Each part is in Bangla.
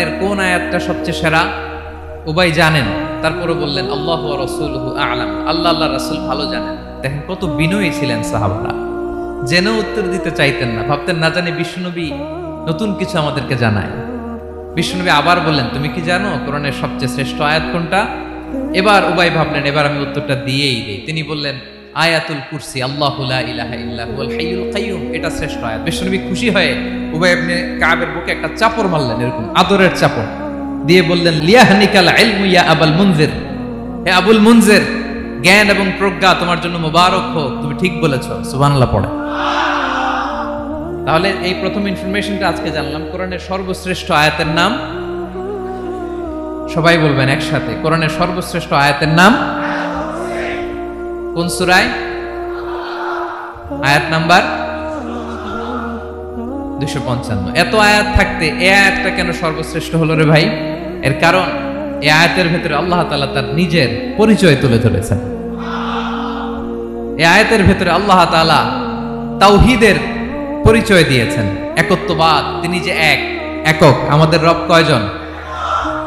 এর কোন আয়াতটা সবচেয়ে সেরা উবাই জানেন, তারপরে বললেন আল্লাহু ওয়া রাসূলুহু আ'লাম, আল্লাহ আল্লাহ রাসূল ভালো জানেন। দেখেন কত বিনয়ী ছিলেন সাহাবারা, জেনেও উত্তর দিতে চাইতেন না, ভাবতেন না জানি বিশ্বনবী নতুন কিছু আমাদেরকে জানায়। বিশ্বনবী আবার বললেন তুমি কি জানো কোরআনের সবচেয়ে শ্রেষ্ঠ আয়াত কোনটা? এবার উবাই ভাবলেন এবার আমি উত্তরটা দিয়েই দেই। তিনি বললেন আয়াতুল কুরসি, আল্লাহু লা ইলাহা ইল্লা হুয়াল হাইয়ুল কাইয়্যুম, এটা শ্রেষ্ঠ আয়াত। বিশ্বনবী খুশি হয়ে উবাই ইবনে কাবের বুকে একটা চাপড় মারলেন, এরকম আদরের চাপড় দিয়ে বললেন লিয়াহনিকাল ইলমু ইয়া আবুল মুনজির, হে আবুল মুনজির, জ্ঞান এবং প্রজ্ঞা তোমার জন্য মোবারক হোক, তুমি ঠিক বলেছো। সুবহানাল্লাহ পড়ে। তাহলে এই প্রথম ইনফরমেশনটা আজকে জানলাম, কোরআনের সর্বশ্রেষ্ঠ আয়াতের নাম, সবাই বলবেন একসাথে, কোরআনের সর্বশ্রেষ্ঠ আয়াতের নাম কোন সূরায়? আয়াত নাম্বার 255। এত আয়াত থাকতে এই আয়াতটা কেন সর্বশ্রেষ্ঠ হলো রে ভাই? এর কারণ এই আয়াতের ভেতরে আল্লাহ তাআলা তার নিজের পরিচয় তুলে ধরেছেন। এই আয়াতের ভেতরে আল্লাহ তাআলা তাওহীদের পরিচয় দিয়েছেন, একত্ববাদ, তিনি যে এক, একক। আমাদের রব কয়জন?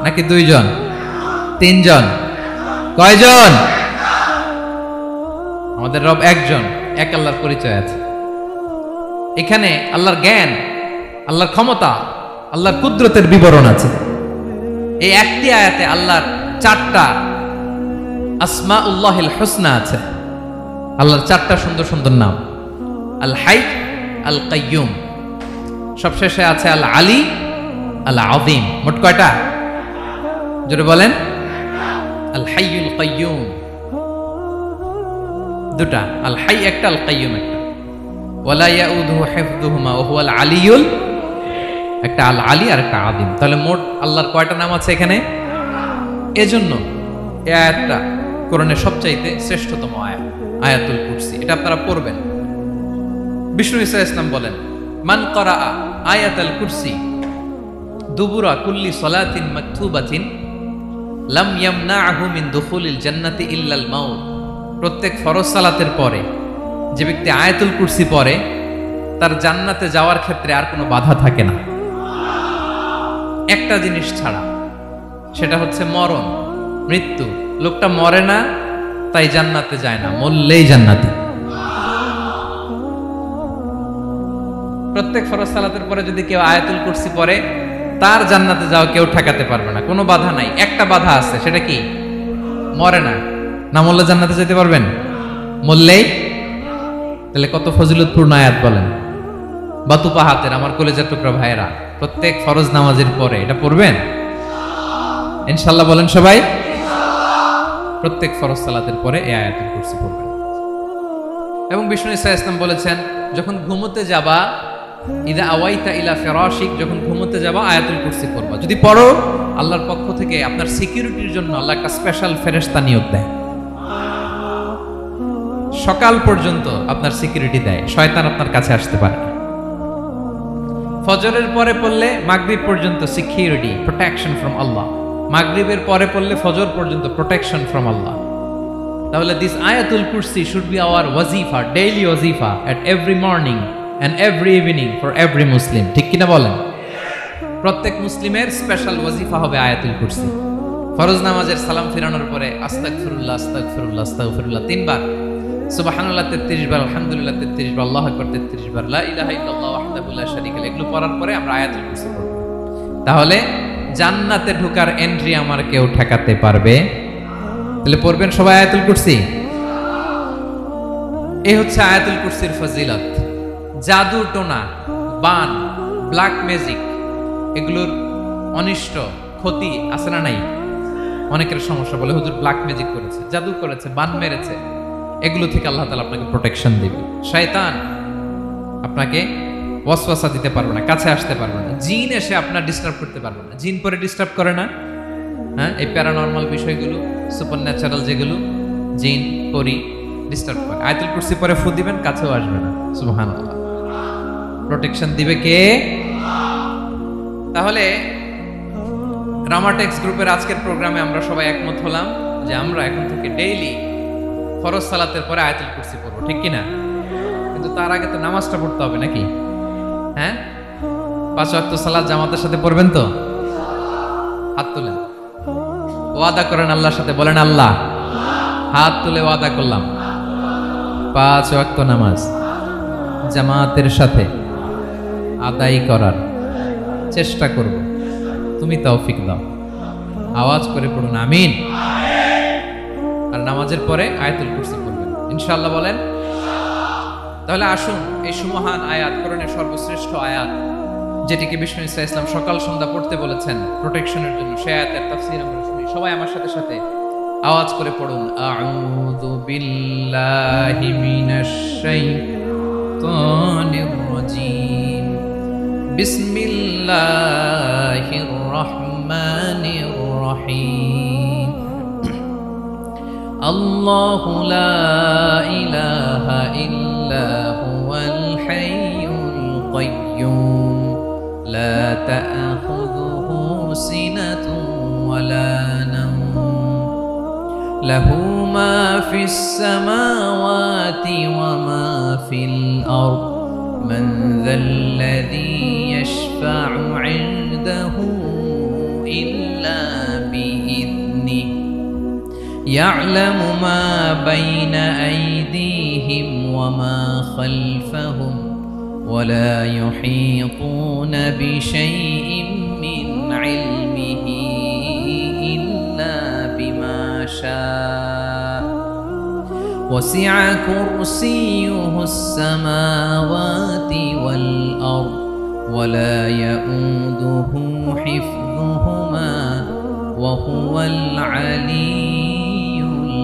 নাকি দুইজন, তিনজন, কয়জন? আমাদের রব একজন, এক আল্লাহর পরিচয় আছে। এখানে আল্লাহর জ্ঞান, আল্লাহর ক্ষমতা, আল্লাহর কুদরতের বিবরণ আছে। এই একটি আয়াতে আল্লাহর 4টা আসমাউল্লাহিল হুসনা আছে, আল্লাহর 4টা সুন্দর সুন্দর নাম। আল হাই, আল কাইয়ুম, সবশেষে আছে আল আলী, আল আযীম। মোট কয়টা? জোরে বলেন। আল হাইয়ুল কাইয়ুম দুটা, আল হাই একটা, আল কাইয়ুম একটা। ওয়ালা ইয়াউদুহু হিফযুহুমা ওয়া হুয়াল আলিয়ুল, একটা আল আলী আর একটা আযীম। তাহলে মোট আল্লাহর কয়টা নাম আছে এখানে? এজন্য এই আয়াতটা কোরআনের সবচাইতে শ্রেষ্ঠতম আয়াত, আয়াতুল কুরসি। এটা আপনারা পড়বেন। বিষ্ণু ঈসা ইসলাম বলেন মান ক্বারাআ আয়াতুল কুরসি দুবুরা কুল্লি সালাতিন মাকতুবাতিন লাম ইয়ামনাহু মিন দুখুলিল জান্নাতি ইল্লাল মাউত। প্রত্যেক ফরজ সালাতের পরে যে ব্যক্তি আয়াতুল কুরসি পড়ে তার জান্নাতে যাওয়ার ক্ষেত্রে আর কোনো বাধা থাকে না, একটা জিনিস ছাড়া, সেটা হচ্ছে মরণ, মৃত্যু। লোকটা মরে না তাই জান্নাতে যায় না, মরলেই জান্নাতি। প্রত্যেক ফরজ সালাতের পরে যদি কেউ আয়াতুল কুরসি পড়ে তার জান্নাতে যাওয়া কেউ ঠেকাতে পারবে না, কোনো বাধা নাই। একটা বাধা আছে, সেটা কি? মরে না, না মরলে জান্নাতে যেতে পারবেন? মরলেই। তাহলে কত ফজিলতপূর্ণ আয়াত বলেন। বাতুপা হাতের আমার কলেজার টুকরা ভাইয়েরা, প্রত্যেক ফরজ নামাজের পরে এটা পড়বেন ইনশাআল্লাহ। বলেন সবাই, প্রত্যেক ফরজ সালাতের পরে এই আয়াতুল কুরসি পড়বেন। এবং বিষ্ণু ঈসা ইসলাম বলেছেন যখন ঘুমোতে যাবা, ইদা আওয়াইতা ইলা ফিরাশিক, যখন ঘুমোতে যাবা আয়াতুল কুরসি পড়বা। যদি পড়ো আল্লাহর পক্ষ থেকে আপনার সিকিউরিটির জন্য আল্লাহ একটা স্পেশাল ফেরেশতা নিয়োগ দেয়, সকাল পর্যন্ত আপনার সিকিউরিটি দেয়, শয়তান আপনার কাছে আসতে পারে না। ফজরের পরে পড়লে মাগরিব পর্যন্ত সিকিউরিটি, প্রোটেকশন ফ্রম আল্লাহ। মাগরিবের পরে পড়লে ফজর পর্যন্ত প্রোটেকশন ফ্রম আল্লাহ। তাহলে দিস আয়াতুল কুরসি শুড বি আওয়ার ওয়াজিফা, ডেইলি ওয়াজিফা at every morning and every evening for every Muslim. ঠিক কিনা বলেন? প্রত্যেক মুসলিমের স্পেশাল ওয়াজিফা হবে আয়াতুল কুরসি। ফরজ নামাজের সালাম ফিরানোর পরে আস্তাগফিরুল্লাহ আস্তাগফিরুল্লাহ আস্তাগফিরুল্লাহ 3 বার, সুবহানাল্লাহ 33 বার, আলহামদুলিল্লাহ 33 বার, আল্লাহু আকবার 33 বার, লা ইলাহা ইল্লাল্লাহু ওয়াহদাহু লা শারীকা লাহু, এগুলো পড়ার পরে আমরা আয়াতুল কুরসি পড়ব। তাহলে জান্নাতে ঢোকার এন্ট্রি আমার কেউ ঠেকাতে পারবে? তাহলে পড়বেন সবাই আয়াতুল কুরসি। এই হচ্ছে আয়াতুল কুরসির ফজিলত। জাদু টোনা, বান, ব্ল্যাক ম্যাজিক, এগুলোর অনিষ্ট ক্ষতি আছে না নাই? অনেকের সমস্যা, বলে হুজুর ব্ল্যাক ম্যাজিক করেছে, জাদু করেছে, বান মেরেছে। এগুলো থেকে আল্লাহ তাআলা আপনাকে প্রোটেকশন দিবে। শয়তান আপনাকে ওয়াসওয়াসা দিতে পারবে না, কাছে আসতে পারবে না। জিন এসে আপনার ডিস্টার্ব করতে পারবে না। জিন পরে ডিস্টার্ব করে না? হ্যাঁ, এই প্যারানরমাল বিষয়গুলো, সুপার ন্যাচারাল যেগুলো, জিন পরি ডিস্টার্ব করে। আয়াতুল কুরসি পরে ফু দিবেন, কাছেও আসবে না। সুবহানাল্লাহ। প্রোটেকশন দিবে কে? তাহলে রামাটেক্স গ্রুপের আজকের প্রোগ্রামে আমরা সবাই একমত হলাম যে আমরা এখন থেকে ডেইলি ফরজ সালাতের পরে আয়াতুল কুরসি পড়বো, ঠিক কিনা? কিন্তু তার আগে তো নামাজটা পড়তে হবে নাকি? হ্যাঁ, 5 ওয়াক্ত সালাত জামাতের সাথে পড়বেন তো? হাত তুলেন, ওয়াদা করেন আল্লাহর সাথে, বলেন আল্লাহ হাত তুলে ওয়াদা করলাম 5 ওয়াক্ত নামাজ জামাতের সাথে আদায় করার চেষ্টা করব, তুমি তৌফিক দাও। আওয়াজ করে পড়ুন আমিন। আর নামাজের পরে আয়াতুল কুরসি পড়বেন ইনশাআল্লাহ, বলেন। তাহলে আসুন এই সুমহান আয়াত, কোরআনের সর্বশ্রেষ্ঠ আয়াত, যেটিকে বিষ্ণু ইসা ইসলাম সকাল সন্ধ্যা পড়তে বলেছেন প্রোটেকশনের জন্য, সেই আয়াতের তাফসীর আমরা শুনি। সবাই আমার সাথে সাথে আওয়াজ করে পড়ুন, আউযু বিল্লাহি মিনাশ শাইতানির রাজীম, বিসমিল্লাহির রাহমানির রাহিম, আল্লাহু লা ইলাহা ইল্লা হুয়াল হাইয়ুল কাইয়্যুম, লা তা'খুযুহু সিনাতুন ওয়ালা নাওম, লাহু মা ফিস সামাওয়াতি ওয়া মা ফিল আরদ, মান যাল্লাযী ইয়াশফা'ু 'ইনদাহু ইল্লা বিইذনিহি, يعلم ما بين أيديهم وما خلفهم ولا يحيطون بشيء من علمه إلا بما شاء وسع كرسيه السماوات والأرض ولا يؤوده حفظهما وهو العلي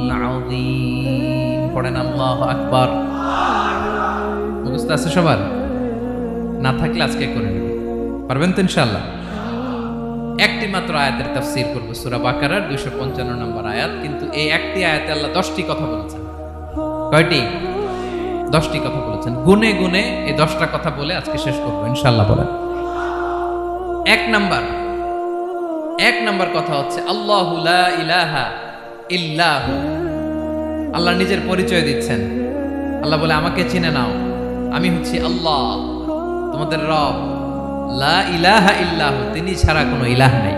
العظيم। পড়েন আল্লাহু আকবার। মুখস্থ আছে সবার? না থাকলে আজকে করে নেবেন, পারবেন তো ইনশাআল্লাহ। একটি মাত্র আয়াতের তাফসীর করব, সূরা বাকারার 255 নম্বর আয়াত। কিন্তু এই একটি আয়াতে আল্লাহ 10টি কথা বলেছেন। কয়টি? 10টি কথা বলেছেন। গুনে গুনে এই 10টা কথা বলে আজকে শেষ করব ইনশাআল্লাহ। বলেন এক নাম্বার কথা হচ্ছে আল্লাহু লা ইলাহা ইল্লাহু। আল্লাহ নিজের পরিচয় দিচ্ছেন। আল্লাহ বলে আমাকে চিনে নাও, আমি হচ্ছি আল্লাহ তোমাদের রব। লা ইলাহা ইল্লাহু, তিনি ছাড়া কোনো ইলাহ নাই।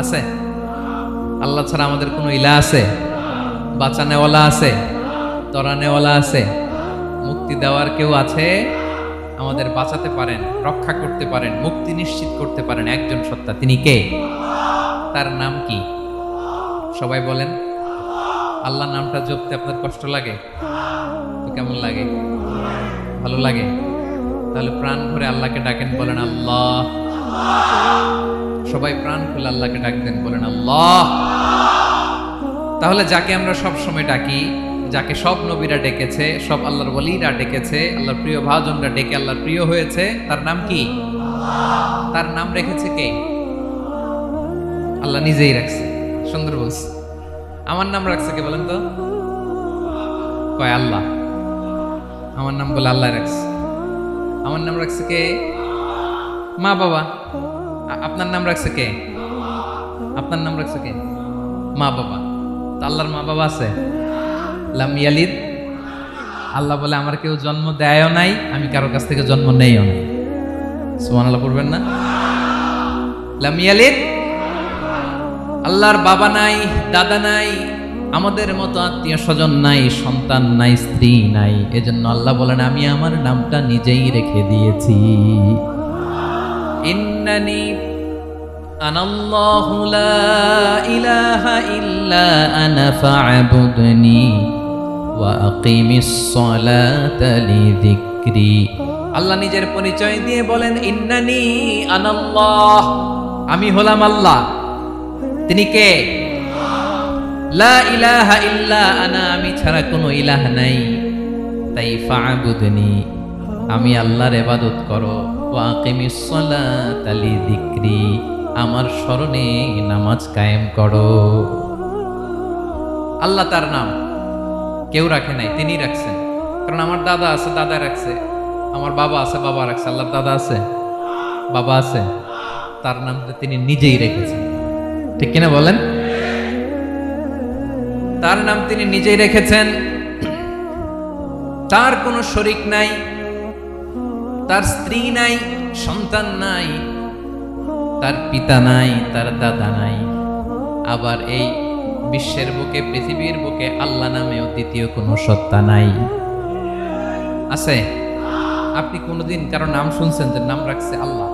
আছে? আল্লাহ ছাড়া আমাদের কোনো ইলাহ আছে? বাঁচানেওয়ালা আছে? তরানেওয়ালা আছে? মুক্তি দেওয়ার কেউ আছে? আমাদের বাঁচাতে পারেন, রক্ষা করতে পারেন, মুক্তি নিশ্চিত করতে পারেন একজন সত্তা। তিনি কে? তার নাম কি? সবাই বলেন। আল্লাহ নামটা জপতে আপনার কষ্ট লাগে তো কেমন লাগে? ভালো লাগে? তাহলে প্রাণ ভরে আল্লাহকে ডাকেন, বলেন আল্লাহ। সবাই প্রাণ খুলে আল্লাহকে ডাকতেন, বলেন আল্লাহ। তাহলে যাকে আমরা সব সময় ডাকি, যাকে সব নবীরা ডেকেছে, সব আল্লাহর ওয়ালিরা ডেকেছে, আল্লাহর প্রিয় ভাজনরা ডেকে আল্লাহর প্রিয় হয়েছে, তার নাম কি? তার নাম রেখেছে কে? আল্লাহ নিজেই রাখছে। সুন্দর বলছে। আমার নাম রাখছে কে বলেন তো? কয় আল্লাহ। আমার নাম বলে আল্লাহ রাখছে। আমার নাম রাখছে কে? মা বাবা। আপনার নাম রাখছে কে? আপনার নাম রাখছে কে? মা বাবা। তো আল্লাহর মা বাবা আছে? লাম ইয়ালিদ। আল্লাহ বলে আমার কেউ জন্ম দেয়ও নাই, আমি কারো কাছ থেকে জন্ম নেইও নাই। সুবহানাল্লাহ পড়বেন না? লাম ইয়ালিদ। আল্লাহর বাবা নাই, দাদা নাই, আমাদের মতো আত্মীয় স্বজন নাই, সন্তান নাই, স্ত্রী নাই। এজন্য আল্লাহ বলেন আমি আমার নামটা নিজেই রেখে দিয়েছি। ইন্নানি আনাল্লাহু লা ইলাহা ইল্লা আনা ফা'বুদনি ওয়া আকিমিস সালাতা লিযিকরি। আল্লাহ নিজের পরিচয় দিয়ে বলেন ইন্নানি আনাল্লাহ, আমি হলাম আল্লাহ। তিনি কে? লা ইলাহা ইল্লা আনা, আমি ছাড়া কোনো ইলাহ নাই। তাই ফা'বুদনি, আমি আল্লাহর ইবাদত করো। ওয়া আকিমিস সালাতা লিযিকরি, আমার স্মরণে নামাজ কায়েম করো। আল্লাহ তার নাম কেউ রাখে নাই, তিনি রাখছেন। কারণ আমার দাদা আছে, দাদা রাখছে। আমার বাবা আছে, বাবা রাখছে। আল্লাহর দাদা আছে, বাবা আছে, তার নামটা তিনি নিজেই রেখেছেন। ঠিক কিনা বলেন? তার নাম তিনি নিজেই রেখেছেন। তার কোনো শরীক নাই, তার স্ত্রী নাই, সন্তান নাই, তার পিতা নাই, তার দাদা নাই। আবার এই বিশ্বের বুকে, পৃথিবীর বুকে আল্লাহ নামেও দ্বিতীয় কোনো সত্তা নাই। আছে? আপনি কোনোদিন কারো নাম শুনছেন যে নাম রাখছে আল্লাহ?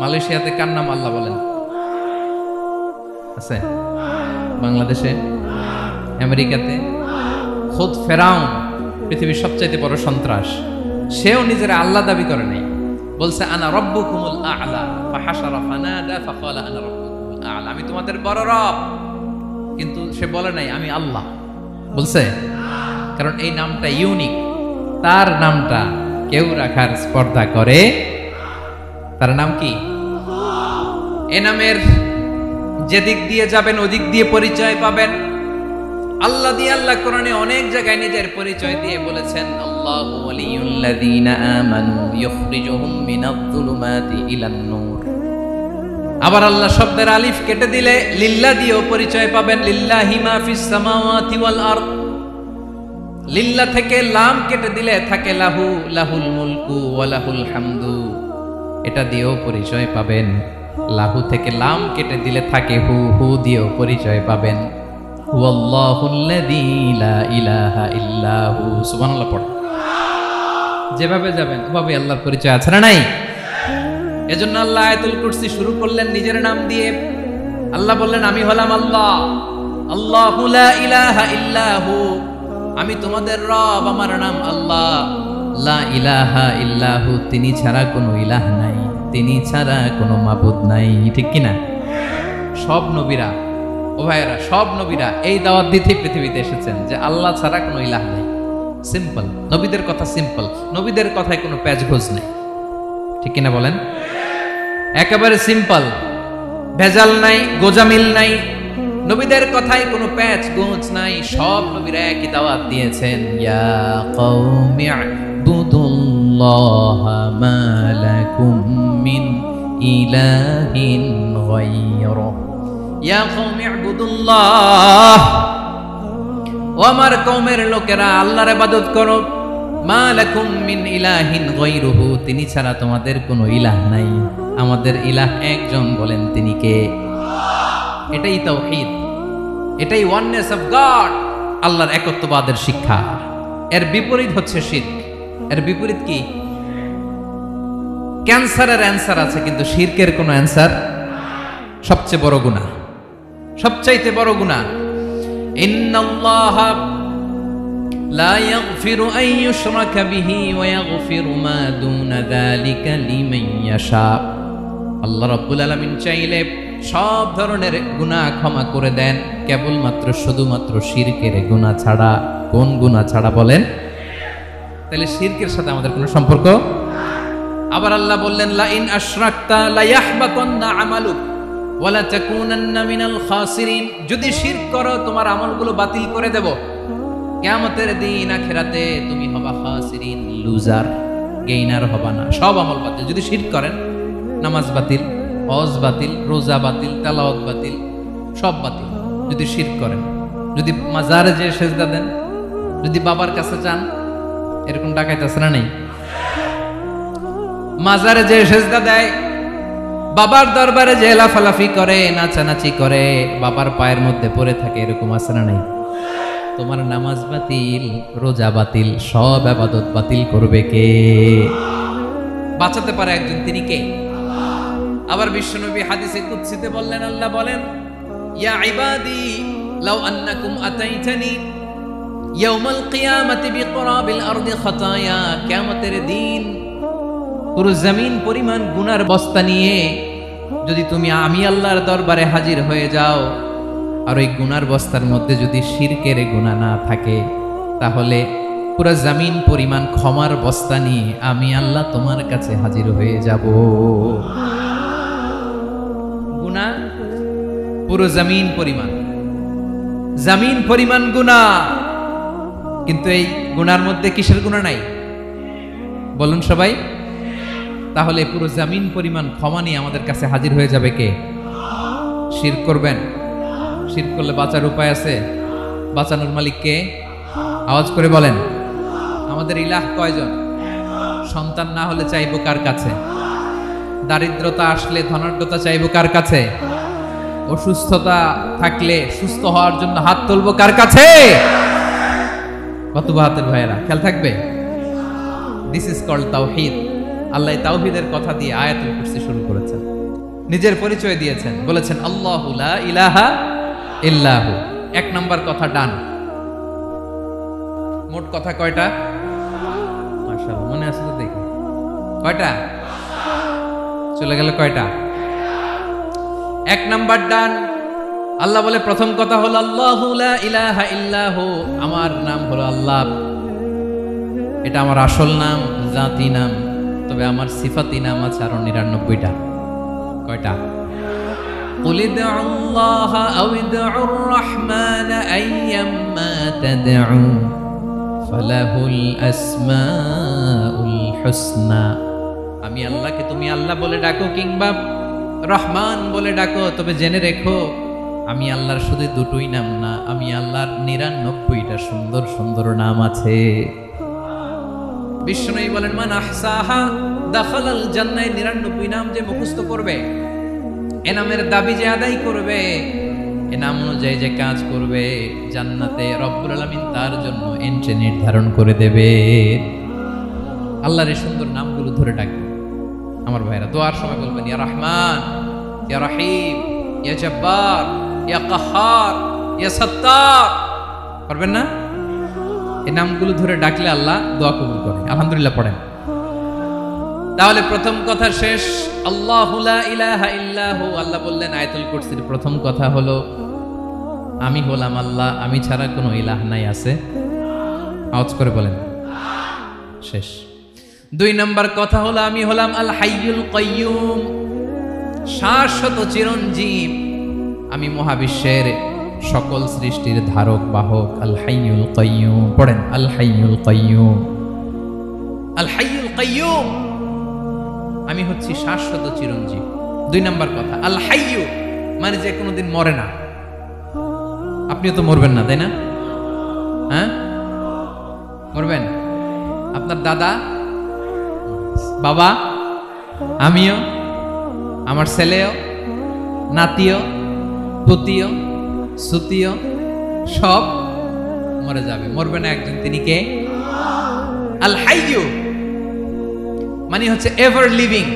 মালয়েশিয়াতে কার নাম আল্লাহ বলেন? আছে? বাংলাদেশে, আমেরিকাতে খুদ ফেরাউন, পৃথিবীর সবচাইতে বড় সন্ত্রাস, সেও নিজের আল্লাহ দাবি করে নাই। বলছে আনা রব্বুকুমুল আ'লা, ফাহাশারা ফানাদা ফাকালা আনা রব্বুকুমুল আ'লা, আমি তোমাদের বড় রব। কিন্তু সে বলে নাই আমি আল্লাহ। বলছে? কারণ এই নামটা ইউনিক, তার নামটা কেউ রাখার স্পর্ধা করে। তার নাম কি? এ নামের যেদিক দিয়ে যাবেন ওদিক দিয়ে পরিচয় পাবেন। আল্লাহ দিয়ে আল্লাহ কোরআনে অনেক জায়গায় নিজের পরিচয় দিয়ে বলেছেন, আল্লাহু ওয়ালিয়ুল্লাযীনা আমানু ইখরিজুহুম মিনায-যুলুমাতি ইলান-নূর। আবার আল্লাহ শব্দের আলিফ কেটে দিলে লিল্লাহ দিয়েও পরিচয় পাবেন। লিল্লাহি মা ফিস সামাওয়াতি ওয়াল আরদ। লিল্লাহ থেকে লাম কেটে দিলে থাকে লাহু, লাহুল মুলকু ওয়া লাহুল হামদু, এটা দিয়েও পরিচয় পাবেন। লাহু থেকে লাম কেটে দিলে থাকে হু, হু দিয়েও পরিচয় পাবেন। হুয়াল্লাহুল্লাযী লা ইলাহা ইল্লাহু। সুবহানাল্লাহ পড়ে। যেভাবে যাবেন ওভাবে আল্লাহর পরিচয় আছে না নাই? এজন্য আল্লাহ আয়াতুল কুরসি শুরু করলেন নিজের নাম দিয়ে। আল্লাহ বললেন আমি হলাম আল্লাহ, আল্লাহু লা ইলাহা ইল্লাহু, আমি তোমাদের রব, আমার নাম আল্লাহ। লা ইলাহা ইল্লাহু, তিনি ছাড়া কোনো ইলাহ নাই, তিনি ছাড়া কোনো মাবুদ নাই। ঠিক কিনা? সব নবীরা, ও ভাইয়েরা, সব নবীরা এই দাওয়াত দিতে পৃথিবীতে এসেছেন যে আল্লাহ ছাড়া কোনো ইলাহ নাই। সিম্পল, নবীদের কথা সিম্পল, নবীদের কথায় কোনো প্যাচগোজ নেই। ঠিক কিনা বলেন? একেবারে সিম্পল, ভেজাল নাই, গোজামিল নাই, নবীদের কথায় কোনো প্যাচ গোছ নাই। সব নবীরা একই দাওয়াত দিয়েছেন, ইয়া কওমি ইবুদুল্লাহা মা লাকুম মিন ইলাহিন গায়রুহু। ইয়া কওমি ইবুদুল্লাহ, ও আমার কওমের লোকেরা আল্লাহর ইবাদত করো। মা লাকুম মিন ইলাহিন গায়রুহু, তিনি ছাড়া তোমাদের কোনো ইলাহ নাই। আমাদের ইলাহ একজন, বলেন তিনি কে? এটাই তাওহীদ, এটাই ওয়াননেস অফ গড, আল্লাহর একত্ববাদের শিক্ষা। এর বিপরীত হচ্ছে শিরক। এর বিপরীত কি? ক্যান্সারের অ্যান্সার আছে কিন্তু শিরকের কোনো অ্যান্সার। সবচেয়ে বড় গুনাহ, সবচাইতে বড় গুনাহ। ইন্নাল্লাহা লা ইয়াগফিরু আন ইউশরাকা বিহি ওয়া ইয়াগফিরু মা দুনা যালিকা লিমান ইয়াশা। আল্লাহ রাব্বুল আলামিন চাইলে সব ধরনের গুনাহ ক্ষমা করে দেন, কেবলমাত্র শুধুমাত্র শিরকের গুনাহ ছাড়া। কোন গুনাহ ছাড়া বলেন? তাহলে শিরকের সাথে আমাদের কোনো সম্পর্ক। আবার আল্লাহ বললেন, লা ইন আশরাকতা লা ইয়াহবাতান্না আমালুক ওয়া লা তাকুনান্না মিনাল খাসিরিন। যদি শিরক করো তোমার আমলগুলো বাতিল করে দেব, কিয়ামতের দিন আখিরাতে তুমি হবা খাসিরিন, লুজার, গেইনার হবা না। সব আমল বাতিল যদি শিরক করেন। নামাজ বাতিল, হজ বাতিল, রোজা বাতিল, তেলাওয়াত বাতিল, সব বাতিল যদি শিরক করেন। যদি মাজারে যে সেজদা দেন, যদি বাবার কাছে যান, এরকম ডাকাইতে আছে না নেই? মাজারে যে সেজদা দেয়, বাবার দরবারে যে লাফালাফি করে, নাচানাচি করে, বাবার পায়ের মধ্যে পড়ে থাকে, এরকম আছে না নেই? তোমার নামাজ বাতিল, রোজা বাতিল, সব ইবাদত বাতিল করবে কে? বাঁচাতে পারে একজন, তিনি কে? আবার বিশ্বনবী হাদিসে কুদসিতে বললেন, আল্লাহ বলেন, ইয়া ইবাদি লাউ আন্নাকুম আতাইতানি ইয়াউমাল কিয়ামাতি বিকরাবিল আরদি খাতায়া। কিয়ামতের দিন পুরো জমিন পরিমাণ গুনার বস্তা নিয়ে যদি তুমি আমি আল্লাহর দরবারে হাজির হয়ে যাও, আর ওই গুনার বস্তার মধ্যে যদি শিরকের গুনাহ না থাকে, তাহলে পুরো জমিন পরিমাণ ক্ষমার বস্তা নিয়ে আমি আল্লাহ তোমার কাছে হাজির হয়ে যাব। গুনাহ পুরো জমিন পরিমাণ, জমিন পরিমাণ গুনাহ। কিন্তু এই গুনার মধ্যে কিসের গুনাহ নাই বলুন সবাই? তাহলে পুরো জমিন পরিমাণ ক্ষমা নিয়ে আমাদের কাছে হাজির হয়ে যাবে কে? শিরক করবেন? শিরক করলে বাঁচার উপায় আছে? বাঁচানোর মালিক কে? আওয়াজ করে বলেন। আমাদের ইলাহ কয়জন? সন্তান না হলে চাইবো কার কাছে? দারিদ্রতা আসলে ধনাঢ্যতা চাইবো কার কাছে? অসুস্থতা থাকলে সুস্থ হওয়ার জন্য হাত তুলবো কার কাছে? কত বাহাতের ভাইয়েরা, খেয়াল থাকবে। দিস ইজ কল্ড তাওহীদ। আল্লাহ তাওহীদের কথা দিয়ে আয়াতুল কুরসি শুরু করেছেন, নিজের পরিচয় দিয়েছেন, বলেছেন আল্লাহু লা ইলাহা ইল্লাহু। এক নাম্বার কথা ডান। মোট কথা কয়টা? মাশাআল্লাহ, মনে আছে তো দেখি। কয়টা? চলে গেল কয়টা? এক নাম্বার ডান। আল্লাহ বলে প্রথম কথা হলো আল্লাহু লা ইলাহা ইল্লাহু, আমার নাম হলো আল্লাহ। এটা আমার আসল নাম, জাতি নাম। তবে আমার সিফাতি নাম আছে আরো 99টা। কয়টা? قل ادعوا الله أو ادعوا الرحمن أيما تدعوا فله الأسماء الحسنى। আমি আল্লাহকে তুমি আল্লাহ বলে ডাকো কিংবা রহমান বলে ডাকো, তবে জেনে রেখো আমি আল্লাহর শুধু দুটোই নাম না, আমি আল্লাহর 99টা সুন্দর সুন্দর নাম আছে। বিষ্ণু বলেন মান আহসাহা দাখালাল জান্নাহ। 99 নাম যে মুখস্থ করবে, এ নামের দাবি যে আদায় করবে, এ নাম অনুযায়ী যে কাজ করবে, জান্নাতে রব্বুল আলামিন তার জন্য এন্ট্রি নির্ধারণ করে দেবে। আল্লাহর এই সুন্দর নামগুলো ধরে ডাকবেন। আমার ভাইরা দোয়ার সময় বলবেন ইয়া রহমান, ইয়া রহিম, ইয়া জব্বার, ইয়া কাহ্হার, ইয়া সত্তার। পারবেন না? এই নামগুলো ধরে ডাকলে আল্লাহ দোয়া কবুল করে। আলহামদুলিল্লাহ পড়েন। তাহলে প্রথম কথা শেষ, আল্লাহু লা ইলাহা ইল্লাহু। আল্লাহ বললেন আয়াতুল কুরসির প্রথম কথা হলো আমি হলাম আল্লাহ, আমি ছাড়া কোনো ইলাহ নাই। আছে? আওয়াজ করে বলেন। শেষ। 2 নম্বর কথা হলো আমি হলাম আল হাইয়ুল কাইয়ুম, শাশ্বত চিরঞ্জীব। আমি মহাবিশ্বের সকল সৃষ্টির ধারক বাহক। আল হাইয়ুল কাইয়ুম পড়েন। আল হাইয়ুল কাইয়ুম, আল হাইয়ুল কাইয়ুম। আমি হচ্ছি শাশ্বত চিরঞ্জীব। 2 নম্বর কথা আল হাইয়ু, মানে যে কোনোদিন মরে না। আপনিও তো মরবেন না, তাই না? হ্যাঁ, মরবেন। আপনার দাদা, বাবা, আমিও, আমার ছেলেও, নাতিও, পুতিও, সুতিও সব মরে যাবে। মরবে না একজন, তিনি কে? আল হাইয়ু মানে হচ্ছে এভার লিভিং,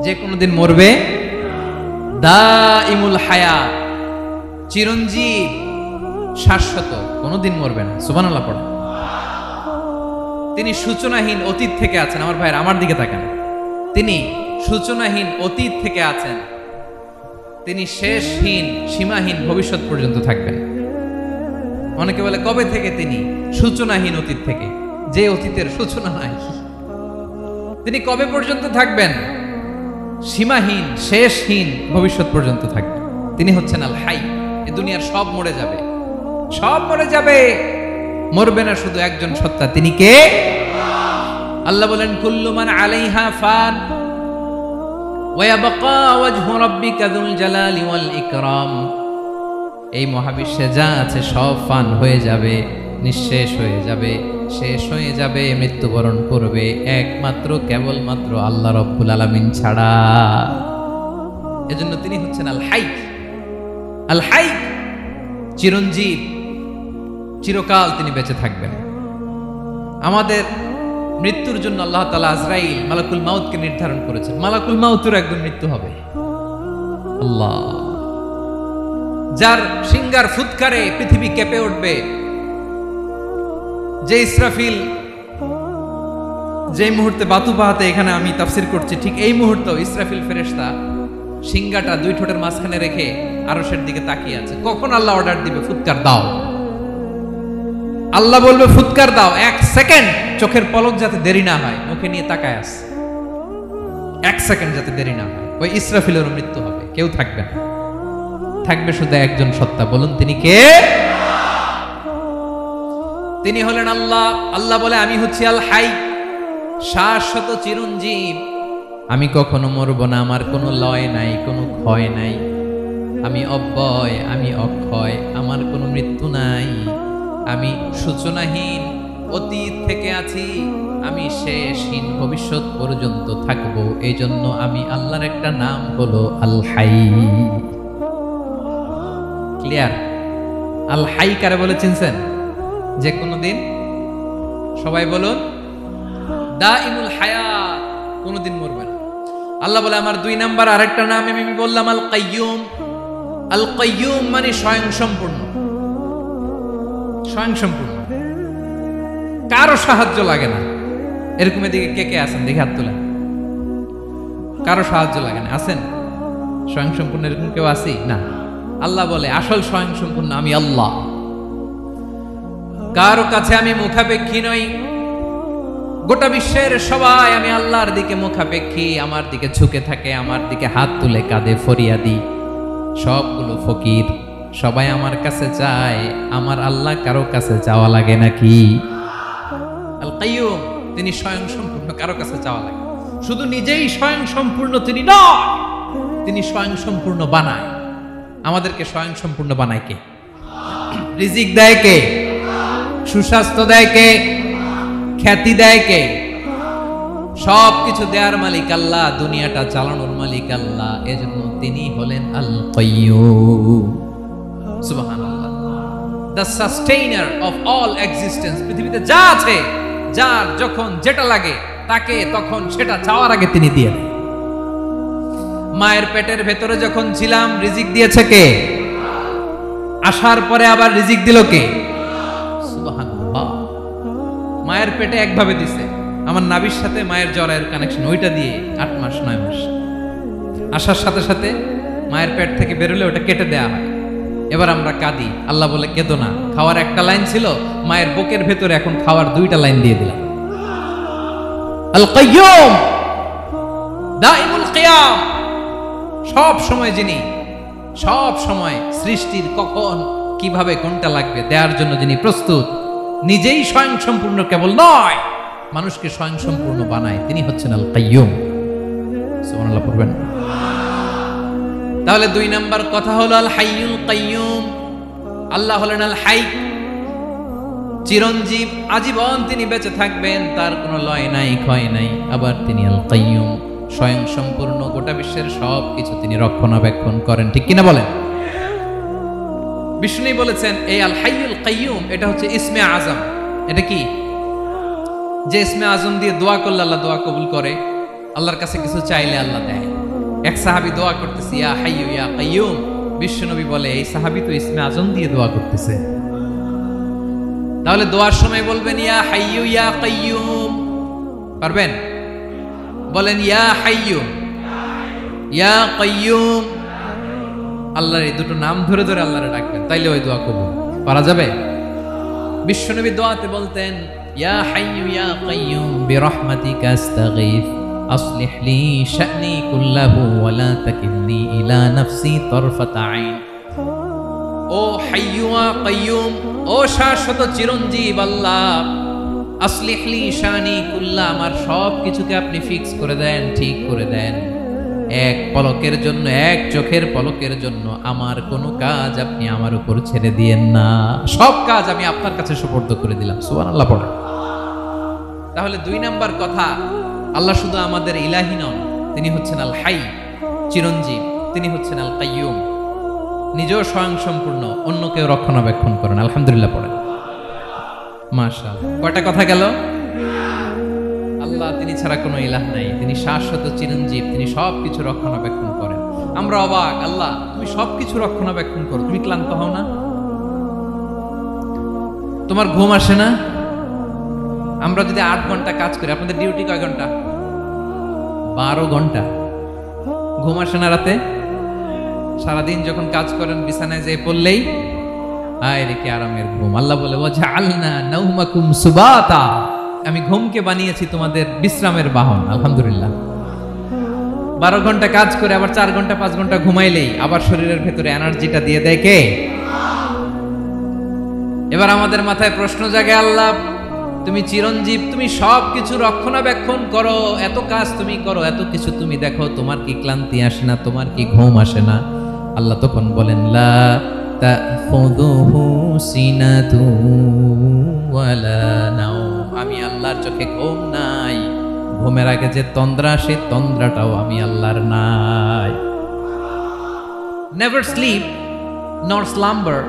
যে কোনোদিন মরবে। দাইমুল হায়াত, চিরঞ্জীব, শাশ্বত, কোনোদিন মরবে না। সুবহানাল্লাহ পড়ে। তিনি সূচনাহীন অতীত থেকে আছেন। আমার ভাইয়ের আমার দিকে তাকান। তিনি সূচনাহীন অতীত থেকে আছেন, তিনি শেষহীন সীমাহীন ভবিষ্যৎ পর্যন্ত থাকবেন। অনেকে বলে কবে থেকে? তিনি সূচনাহীন অতীত থেকে, যে অতীতের সূচনা নাই। তিনি কবে পর্যন্ত থাকবেন? সীমাহীন শেষহীন ভবিষ্যৎ পর্যন্ত থাকবেন। তিনি হচ্ছেন আল হাই। এই দুনিয়ার সব মরে যাবে, সব মরে যাবে, মরবে না শুধু একজন সত্তা। তিনি কে? আল্লাহ বলেন কুল্লু মান আলাইহা ফান ওয়া ইয়াবকা ওয়াজহু রাব্বিকা যুল জালালি ওয়াল ইকরাম। এই মহাবিশ্বে যা আছে সব ফান হয়ে যাবে, নিঃশেষ হয়ে যাবে, শেষ হয়ে যাবে, মৃত্যুবরণ করবে, একমাত্র কেবলমাত্র আল্লাহ রব্বুল আলামিন ছাড়া। এজন্য তিনি হচ্ছেন আল হাই। আল হাই চিরঞ্জীব, চিরকাল তিনি বেঁচে থাকবেন। আমাদের মৃত্যুর জন্য আল্লাহ তাআলা আজরাইল মালাকুল মাউতকে নির্ধারণ করেছেন। মালাকুল মাউতের একদিন মৃত্যু হবে। আল্লাহ, যার সিংগার ফুৎকারে পৃথিবী কেঁপে উঠবে, যে ইসরাফিল যে মুহূর্তে বাতু পাহাতে এখানে আমি তাফসির করছি, ঠিক এই মুহূর্তে ইসরাফিল ফেরেশতা সিংগাটা 2 ঠোঁটের মাঝখানে রেখে আরশের দিকে তাকিয়ে আছে। কখন আল্লাহ অর্ডার দিবে ফুৎকার দাও, আল্লাহ বলবে ফুৎকার দাও, 1 সেকেন্ড চোখের পলক যাতে দেরি না হয়, মুখে নিয়ে তাকায় আছে, 1 সেকেন্ড যাতে দেরি না হয়, ওই ইসরাফিলের মৃত্যু হবে। কেউ থাকবে না, থাকবে শুধু একজন সত্তা। বলুন তিনি কে? তিনি হলেন আল্লাহ। আল্লাহ বলে আমি হচ্ছি আল হাই, শাশ্বত চিরঞ্জীব। আমি কখনো মরব না, আমার কোনো লয় নাই, কোনো ক্ষয় নাই। আমি অব্যয়, আমি অক্ষয়, আমার কোনো মৃত্যু নাই। আমি সূচনাহীন, অতীত থেকে আছি, আমি শেষহীন ভবিষ্যৎ পর্যন্ত থাকব। এই জন্য আমি আল্লাহর একটা নাম হলো আল হাই। ক্লিয়ার? আল হাই কারে বলে চিনছেন? যে কোনো দিন, সবাই বলুন, দাইমুল হায়াত, কোনোদিন মরবে না। আল্লাহ বলে আমার 2 নাম্বার আরেকটা নাম আমি বললাম আল কাইয়ুম। আল কাইয়ুম মানে স্বয়ং সম্পূর্ণ। স্বয়ং সম্পূর্ণ, কারো সাহায্য লাগে না। এরকম এদিকে কে কে আছেন দেখে হাত তোলেন। কারো সাহায্য লাগে না, আছেন? স্বয়ং সম্পূর্ণ এরকম কেউ আছি না? আল্লাহ বলে আসল স্বয়ং সম্পূর্ণ আমি আল্লাহ। কারো কাছে আমি মুখাপেক্ষী নই। গোটা বিশ্বের সবাই আমি আল্লাহর দিকে মুখাপেক্ষী, আমার দিকে ঝুঁকে থাকে, আমার দিকে হাত তুলে কাঁধে ফরিয়াদি। সবগুলো ফকির, সবাই আমার কাছে চায়। আমার আল্লাহ কারো কাছে চাওয়া লাগে নাকি? আল কাইয়ুম, তিনি স্বয়ং সম্পূর্ণ, কারো কাছে চাওয়া লাগে। শুধু নিজেই স্বয়ং সম্পূর্ণ তিনি নয়, তিনি স্বয়ং সম্পূর্ণ বানায়। আমাদেরকে স্বয়ং সম্পূর্ণ বানায় কে? রিজিক দেয় কে? সুস্বাস্থ্য দেয় কে? খ্যাতি দেয় কে? সব কিছু দেওয়ার মালিক আল্লাহ, দুনিয়াটা চালানোর মালিক আল্লাহ। এজন্য তিনি হলেন আল কাইয়ুম। সুবহানাল্লাহ। The sustainer of all existence. পৃথিবীতে যা আছে, যার যখন যেটা লাগে তাকে তখন সেটা চাওয়ার আগে তিনি দিয়ে দেন। মায়ের পেটের ভেতরে যখন ছিলাম রিজিক দিয়েছে কে? আসার পরে আবার রিজিক দিল কে? সুবহানাল্লাহ। মায়ের পেটে একভাবে দিছে, আমার নাভির সাথে মায়ের জরায়ুর কানেকশন, ওইটা দিয়ে 8 মাস 9 মাস। আসার সাথে সাথে মায়ের পেট থেকে বেরোলে ওটা কেটে দেয়া হয়। এবার আমরা কাঁদি, আল্লাহ বলে কেঁদো না, খাওয়ার একটা লাইন ছিল, মায়ের বুকের ভেতরে এখন খাওয়ার 2টা লাইন দিয়ে দিলাম। আল কাইয়ুম, দাইমুল কিয়াম, সব সময় যিনি, সব সময় সৃষ্টির কখন কিভাবে কোনটা লাগবে দেওয়ার জন্য যিনি প্রস্তুত, নিজেই স্বয়ং সম্পূর্ণ কেবল নয়, মানুষকে স্বয়ং সম্পূর্ণ বানায়, তিনি হচ্ছেন আল কাইয়ুম। সুবহানাল্লাহ পড়বেন। তাহলে 2 নাম্বার কথা হলো আল হাইয়ুল কাইয়ুম। আল্লাহ হলেন আল হাই, চিরঞ্জীব, আজীবন তিনি বেঁচে থাকবেন, তার কোনো লয় নাই, ক্ষয় নাই। আবার তিনি আল কাইয়ুম, স্বয়ং সম্পূর্ণ, গোটা বিশ্বের সব কিছু তিনি রক্ষণাবেক্ষণ করেন। ঠিক কিনা বলেন? বিষ্ণু বলেছেন এই আল হাইয়ুল কাইয়ুম এটা হচ্ছে ইসমে আজম। এটা কি? যে ইসমে আজম দিয়ে দোয়া করলে আল্লাহ দোয়া কবুল করে, আল্লাহর কাছে কিছু চাইলে আল্লাহ দেয়। এক সাহাবী দোয়া করতেছে ইয়া হাইয়ু ইয়া কাইয়ুম, বিশ্বনবী বলে এই সাহাবী তো ইসমে আজম দিয়ে দোয়া করতেছে। তাহলে দোয়ার সময় বলবেন ইয়া হাইয়ু ইয়া কাইয়ুম, পারবেন? বলেন ইয়া হাইয়ু ইয়া কাইয়ুম। আল্লাহর এই দুটো নাম ধরে ধরে আল্লাহরে ডাকবেন, তাইলে ওই দোয়া কবুল। পারা যাবে? বিশ্বনবী দোয়াতে বলতেন ইয়া হাইয়ু ইয়া কাইয়ুম বিরহমাতিকা আস্তাগীথ আসলিহ লি শা'নি কুল্লাহু ওয়া লা তাকিলনি ইলা নাফসি তারফাতা আইন। ও হাইয়ু ওয়া কাইয়ুম, ও শাশ্বত চিরঞ্জীব আল্লাহ, আসলিহ লি শা'নি কুল্লাহ, আমার সব কিছুকে আপনি ফিক্স করে দেন, ঠিক করে দেন। এক পলকের জন্য, এক চোখের পলকের জন্য আমার কোনো কাজ আপনি আমার উপর ছেড়ে দিয়েন না, সব কাজ আমি আপনার কাছে সুপর্দ করে দিলাম। সুবহানাল্লাহ পড়ে। তাহলে 2 নাম্বার কথা, আল্লাহ শুধু আমাদের ইলাহি নন, তিনি হচ্ছেন আল হাই, চিরঞ্জীব, তিনি হচ্ছেন আল কাইয়ুম, নিজেও স্বয়ং সম্পূর্ণ, অন্যকেও রক্ষণাবেক্ষণ করেন। আলহামদুলিল্লাহ পড়েন। মাশাআল্লাহ। কয়টা কথা গেল? আল্লাহ তিনি ছাড়া কোনো ইলাহ নাই, তিনি শাশ্বত চিরঞ্জীব, তিনি সবকিছু রক্ষণাবেক্ষণ করেন। আমরা অবাক, আল্লাহ তুমি সবকিছু রক্ষণাবেক্ষণ করো, তুমি ক্লান্ত হও না? তোমার ঘুম আসে না? আমরা যদি 8 ঘন্টা কাজ করি, আপনাদের ডিউটি কয় ঘন্টা? 12 ঘন্টা। ঘুম আসে না রাতে? সারাদিন যখন কাজ করেন বিছানায় যেয়ে পড়লেই আয় রে কি আরামের ঘুম। আল্লাহ বলে ওয়াজআলনা নাওমাকুম সুবাতা, আমি ঘুমকে বানিয়েছি তোমাদের বিশ্রামের বাহন। আলহামদুলিল্লাহ। 12 ঘন্টা কাজ করে আবার 4 ঘন্টা 5 ঘন্টা ঘুমাইলেই আবার শরীরের ভেতরে এনার্জিটা দিয়ে দেয় কে? এবার আমাদের মাথায় প্রশ্ন জাগে, আল্লাহ তুমি চিরঞ্জীব, তুমি সব কিছু রক্ষণাবেক্ষণ করো, এত কাজ তুমি করো, এত কিছু তুমি দেখো, তোমার কি ক্লান্তি আসে না? তোমার কি ঘুম আসে না? আল্লাহ তখন বলেন লা তাখুযুহু সিনাতু ওয়ালা নাওম, চোখে ঘুম নাই, ঘুমের আগে যে তন্দ্রা, সে তন্দ্রাটাও আমি আল্লাহর নাই। নেভার স্লিপ নর স্লাম্বার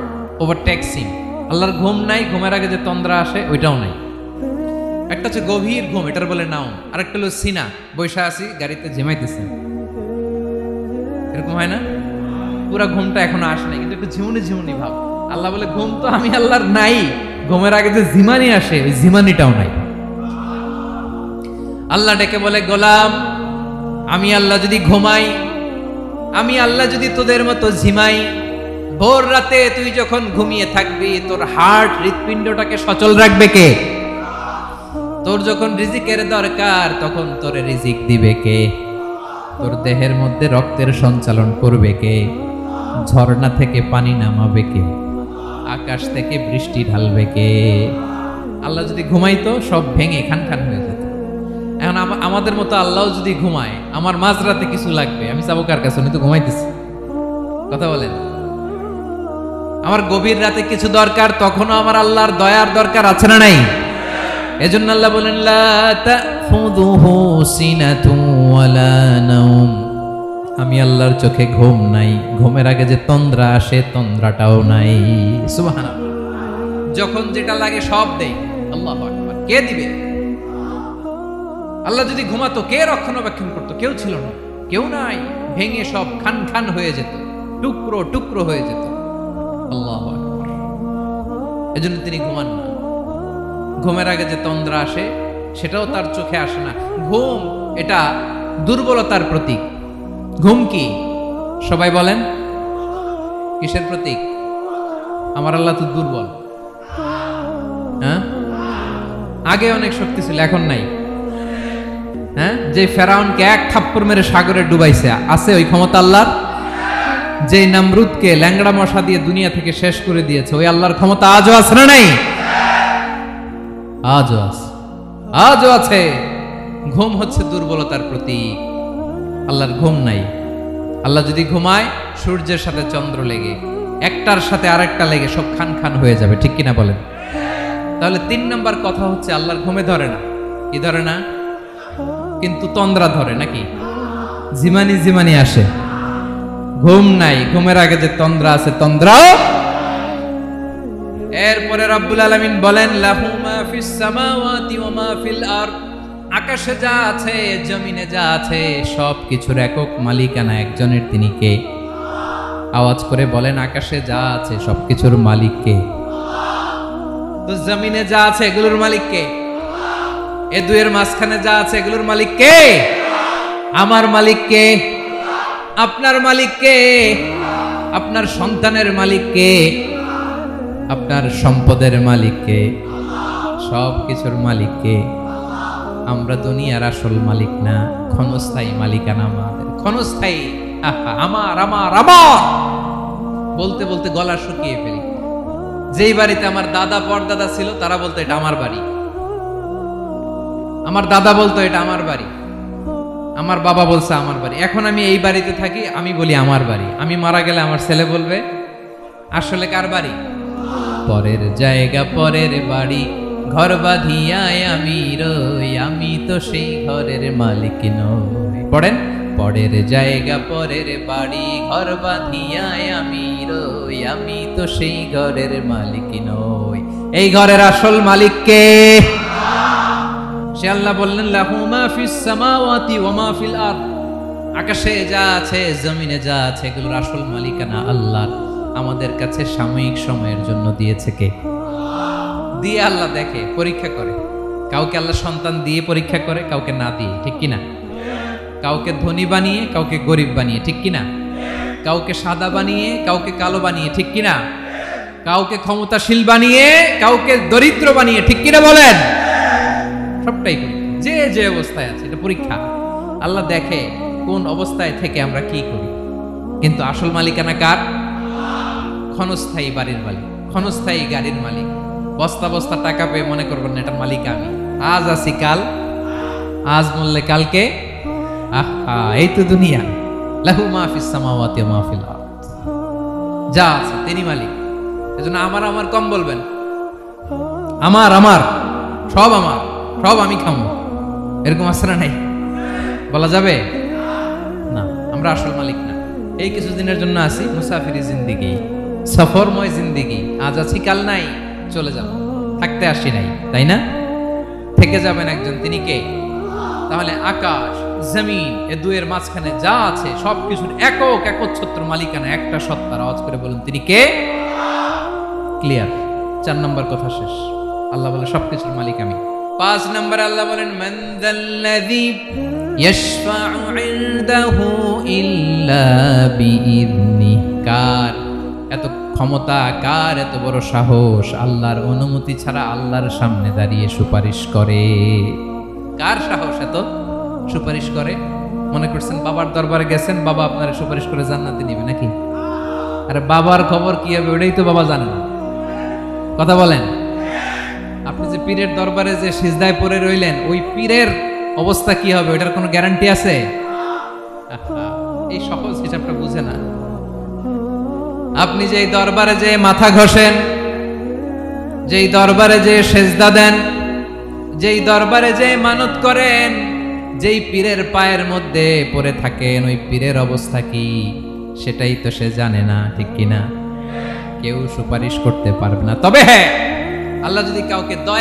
ওভারটেকস হিম। আল্লাহর ঘুম নাই, ঘুমের আগে যে তন্দ্রা আসে ওইটাও নাই। একটা হচ্ছে গভীর ঘুম, এটার বলে নাও। আরেকটা হলো সিনা, বৈশা আছি গাড়িতে ঝিমাইতেছে, এরকম হয় না? পুরা ঘুমটা এখনো আসে নাই, কিন্তু একটু ঝিমুনি ঝিমুনি ভাব। আল্লাহ বলে ঘুম তো আমি আল্লাহর নাই, ঘুমের আগে যে ঝিমানি আসে ওই ঝিমানিটাও নাই। আল্লাহ ডেকে বলে, গোলাম আমি আল্লাহ যদি ঘুমাই, আমি আল্লাহ যদি তোদের মতো ঝিমাই, ভোর রাতে তুই যখন ঘুমিয়ে থাকবি তোর হার্ট হৃৎপিণ্ডটাকে সচল রাখবে কে? তোর যখন রিজিকের দরকার তখন তোরে রিজিক দিবে কে? তোর দেহের মধ্যে রক্তের সঞ্চালন করবে কে? ঝর্ণা থেকে পানি নামাবে কে? আকাশ থেকে বৃষ্টি ঢালবে কে? আল্লাহ যদি ঘুমাইতো সব ভেঙে খান খান হয়ে যেত। এখন আমাদের মতো আল্লাহ যদি ঘুমায়, আমার মাঝরাতে কিছু লাগবে, আমি যাবো কার কাছে? উনি তো ঘুমাইতেছি। কথা বলেন, আমার গভীর রাতে কিছু দরকার, তখনও আমার আল্লাহর দয়ার দরকার আছে না নাই? এজন্য আল্লাহ বলেন, লা তাখুযুহু সিনাতুন ওয়ালা নাওম। আমি আল্লাহর চোখে ঘুম নাই, ঘুমের আগে যে তন্দ্রা আসে তন্দ্রাটাও নাই। সুবহানাল্লাহ। যখন যেটা লাগে সব দেই। আল্লাহু আকবার। কে দিবে? আল্লাহ যদি ঘুমাতো কে রক্ষণাবেক্ষণ করতো? কেউ ছিল না, কেউ নাই, ভেঙে সব খান খান হয়ে যেত, টুকরো টুকরো হয়ে যেত। আল্লাহু আকবার। এজন্য তিনি ঘুমান না। ঘুমের আগে যে তন্দ্রা আসে সেটাও তার চোখে আসে না। ঘুম এটা দুর্বলতার প্রতীক। ঘুম কি? সবাই বলেন, কিসের প্রতীক? আমার আল্লাহ তো দুর্বল। হ্যাঁ, আগে অনেক শক্তি ছিল, এখন নাই। হ্যাঁ, যে ফেরাউনকে এক থাপ্পড় মেরে সাগরে ডুবাইছে, আছে ওই ক্ষমতা আল্লাহর? যে নামরুদকে ল্যাংড়া মশা দিয়ে দুনিয়া থেকে শেষ করে দিয়েছে, ওই আল্লাহর ক্ষমতা আজও আছে না নাই? আজও আছে, আজও আছে। ঘুম হচ্ছে দুর্বলতার প্রতীক। আল্লাহর ঘুম নাই। আল্লাহ যদি ঘুমায়, সূর্যের সাথে চন্দ্র লেগে, একটার সাথে আরেকটা লেগে সব খান খান হয়ে যাবে, ঠিক কিনা বলেন? তাহলে 3 নম্বর কথা হচ্ছে আল্লাহর ঘুমে ধরে না। কি ধরে না? কিন্তু তন্দ্রা ধরে নাকি? জিমানি জিমানি আসে। ঘুম নাই, ঘুমের আগে যে তন্দ্রা আছে তন্দ্রাও। এরপরে রব্বুল আলামিন বলেন, লাহু মা ফিস সামাওয়াতি ওয়া মা ফিল আরদ। আকাশে যা আছে, জমিনে যা আছে, সব কিছুর একক মালিকানা একজনের। তিনি কে? আওয়াজ করে বলেন, আকাশে যা আছে সবকিছুর মালিক কে? তো জমিনে যা আছে এগুলোর মালিক কে? এ দুয়ের মাঝখানে যা আছে এগুলোর মালিক কে? আমার মালিক কে? আপনার মালিক কে? আপনার সন্তানের মালিক কে? আপনার সম্পদের মালিক কে? সব কিছুর মালিক কে? আমরা দুনিয়ার আসল মালিক না, ক্ষণস্থায়ী মালিকানা আমাদের। ক্ষণস্থায়ী। আমার আমার আমার বলতে বলতে গলা শুকিয়ে ফেলি। যেই বাড়িতে আমার দাদা পরদাদা ছিল তারা বলতো এটা আমার বাড়ি, আমার দাদা বলতো এটা আমার বাড়ি, আমার বাবা বলছে আমার বাড়ি। এখন আমি এই বাড়িতে থাকি, আমি বলি আমার বাড়ি। আমি মারা গেলে আমার ছেলে বলবে আসলে কার বাড়ি? পরের জায়গা পরের বাড়ি, ঘর বাঁধিয়ায় আমি রই, আমি তো সেই ঘরের মালিক নই। পড়েন, পরের জায়গা পরের বাড়ি, ঘর বাঁধিয়ায় আমি রই, আমি তো সেই ঘরের মালিক নই। এই ঘরের আসল মালিক কে? সে আল্লাহ বললেন, লাহু মা ফিস সামাওয়াতি ওয়া মা ফিল আরদ। আকাশে যা আছে, জমিনে যা আছে, এগুলোর আসল মালিকানা আল্লাহর। আমাদের কাছে সাময়িক সময়ের জন্য দিয়েছে কে? দিয়ে আল্লাহ দেখে, পরীক্ষা করে। কাউকে আল্লাহ সন্তান দিয়ে পরীক্ষা করে, কাউকে না দিয়ে, ঠিক কিনা? কাউকে ধনী বানিয়ে, কাউকে গরিব বানিয়ে, ঠিক কিনা? কাউকে সাদা বানিয়ে, কাউকে কালো বানিয়ে, ঠিক কিনা? কাউকে ক্ষমতাশীল বানিয়ে, কাউকে দরিদ্র বানিয়ে, ঠিক কিনা বলেন? সবটাই পরীক্ষা। যে যে অবস্থায় আছে এটা পরীক্ষা। আল্লাহ দেখে কোন অবস্থায় থেকে আমরা কি করি। কিন্তু আসল মালিকানা কার? ক্ষণস্থায়ী বাড়ির মালিক, ক্ষণস্থায়ী গাড়ির মালিক। বস্তা বস্তা টাকা পেয়ে মনে করবেন না এটার মালিক আমি। আজ আছি কাল, আজ বললে কালকে। আহা, এই তো দুনিয়া। লাহু মা ফিস সামাওয়াতি ওয়া মা ফিল আরদ। যা আছে তিনি মালিক। এজন্য আমার আমার কম বলবেন। আমার আমার সব আমার। সব আমি খামো, এরকম আসরা নাই, বলা যাবে না। আমরা আসল মালিক না। এই কিছুদিনের জন্য আছি, মুসাফিরি জিন্দিগি, সফরময় জিন্দিগি। আজ আছি কাল নাই, চলে যাব, থাকতে আসি নাই, তাই না? থেকে যাবেন একজন, তিনি কে? তাহলে আকাশ জমিন এ দুয়ের মাঝখানে যা আছে সবকিছুর একক একচ্ছত্র মালিকানা একটা সত্তার। আওয়াজ করে বলুন তিনি কে? ক্লিয়ার। 4 নম্বর কথা শেষ। আল্লাহ বলে সবকিছুর মালিক আমি। 5 নম্বর আল্লাহ বলেন মান যাল্লাযী ইয়াশফা'ু 'ইনদাহু ইল্লা বিইذনি। কার এত ক্ষমতা, কার এত বড় সাহস আল্লাহর অনুমতি ছাড়া আল্লাহর সামনে দাঁড়িয়ে সুপারিশ করে? কার সাহস এত সুপারিশ করে? মনে করছেন বাবার দরবারে গেছেন, বাবা আপনারা সুপারিশ করে জান্নাতে নিবে নাকি? আরে বাবার খবর কি হবে ওটাই তো বাবা জানে না। কথা বলেন। আপনি যে পীরের দরবারে যে সিজদায় পড়ে রইলেন, ওই পীরের অবস্থা কি হবে ওটার কোনো গ্যারান্টি আছে? এই সহজ হিসাবটা বুঝে না। আপনি যেই দরবারে যে মাথা ঘষেন, যেই দরবারে যে সেজদা দেন, যেই দরবারে যে মানত করেন, যেই পীরের পায়ের মধ্যে পড়ে থাকেন, ওই পীরের অবস্থা কি সেটাই তো সে জানে না, ঠিক কিনা? কেউ সুপারিশ করতে পারবে না। তবে হ্যাঁ, আল্লাহ যদি কাউকে দয়া